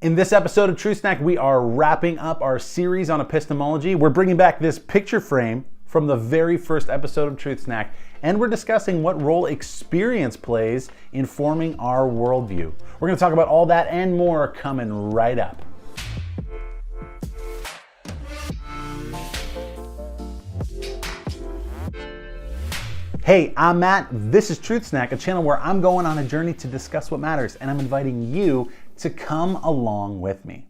In this episode of Truth Snack, we are wrapping up our series on epistemology. We're bringing back this picture frame from the very first episode of Truth Snack, and we're discussing what role experience plays in forming our worldview. We're going to talk about all that and more coming right up. Hey, I'm Matt. This is Truth Snack, a channel where I'm going on a journey to discuss what matters, and I'm inviting you to come along with me.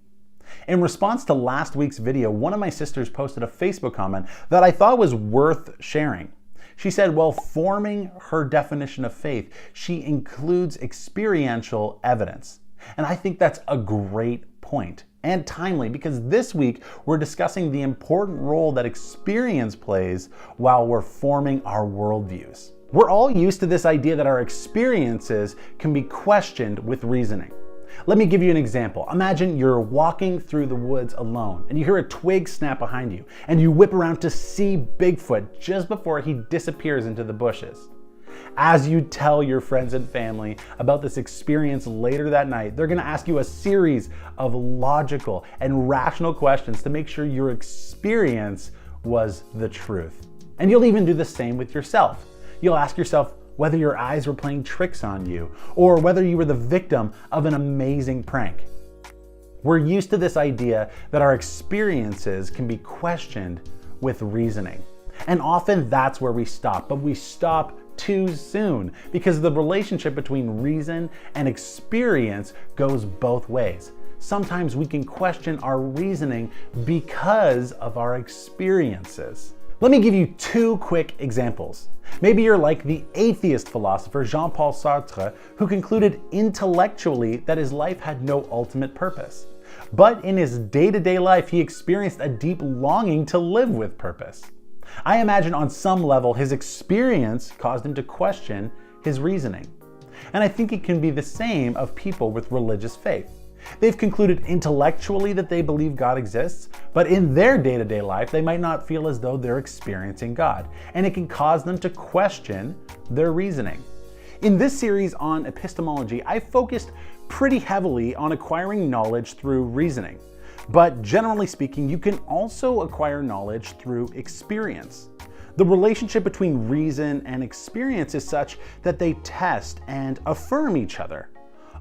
In response to last week's video, one of my sisters posted a Facebook comment that I thought was worth sharing. She said, well, forming her definition of faith, she includes experiential evidence. And I think that's a great point and timely, because this week we're discussing the important role that experience plays while we're forming our worldviews. We're all used to this idea that our experiences can be questioned with reasoning. Let me give you an example. Imagine you're walking through the woods alone and you hear a twig snap behind you and you whip around to see Bigfoot just before he disappears into the bushes. As you tell your friends and family about this experience later that night, they're going to ask you a series of logical and rational questions to make sure your experience was the truth. And you'll even do the same with yourself. You'll ask yourself whether your eyes were playing tricks on you or whether you were the victim of an amazing prank. We're used to this idea that our experiences can be questioned with reasoning. And often that's where we stop, but we stop too soon because the relationship between reason and experience goes both ways. Sometimes we can question our reasoning because of our experiences. Let me give you two quick examples. Maybe you're like the atheist philosopher Jean-Paul Sartre, who concluded intellectually that his life had no ultimate purpose. But in his day-to-day life, he experienced a deep longing to live with purpose. I imagine on some level his experience caused him to question his reasoning. And I think it can be the same of people with religious faith. They've concluded intellectually that they believe God exists, but in their day-to-day life, they might not feel as though they're experiencing God, and it can cause them to question their reasoning. In this series on epistemology, I focused pretty heavily on acquiring knowledge through reasoning. But generally speaking, you can also acquire knowledge through experience. The relationship between reason and experience is such that they test and affirm each other.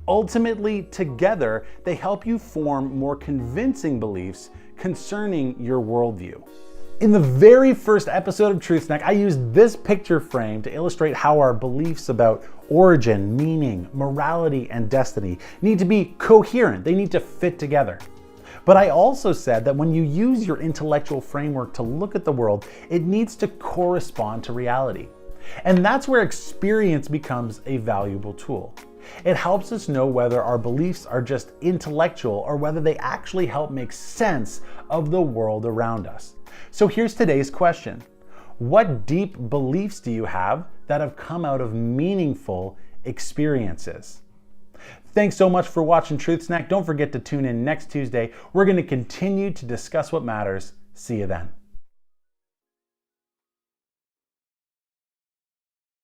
Ultimately, together, they help you form more convincing beliefs concerning your worldview. In the very first episode of Truth Snack, I used this picture frame to illustrate how our beliefs about origin, meaning, morality, and destiny need to be coherent. They need to fit together. But I also said that when you use your intellectual framework to look at the world, it needs to correspond to reality. And that's where experience becomes a valuable tool. It helps us know whether our beliefs are just intellectual or whether they actually help make sense of the world around us. So here's today's question. What deep beliefs do you have that have come out of meaningful experiences? Thanks so much for watching Truth Snack. Don't forget to tune in next Tuesday. We're going to continue to discuss what matters. See you then.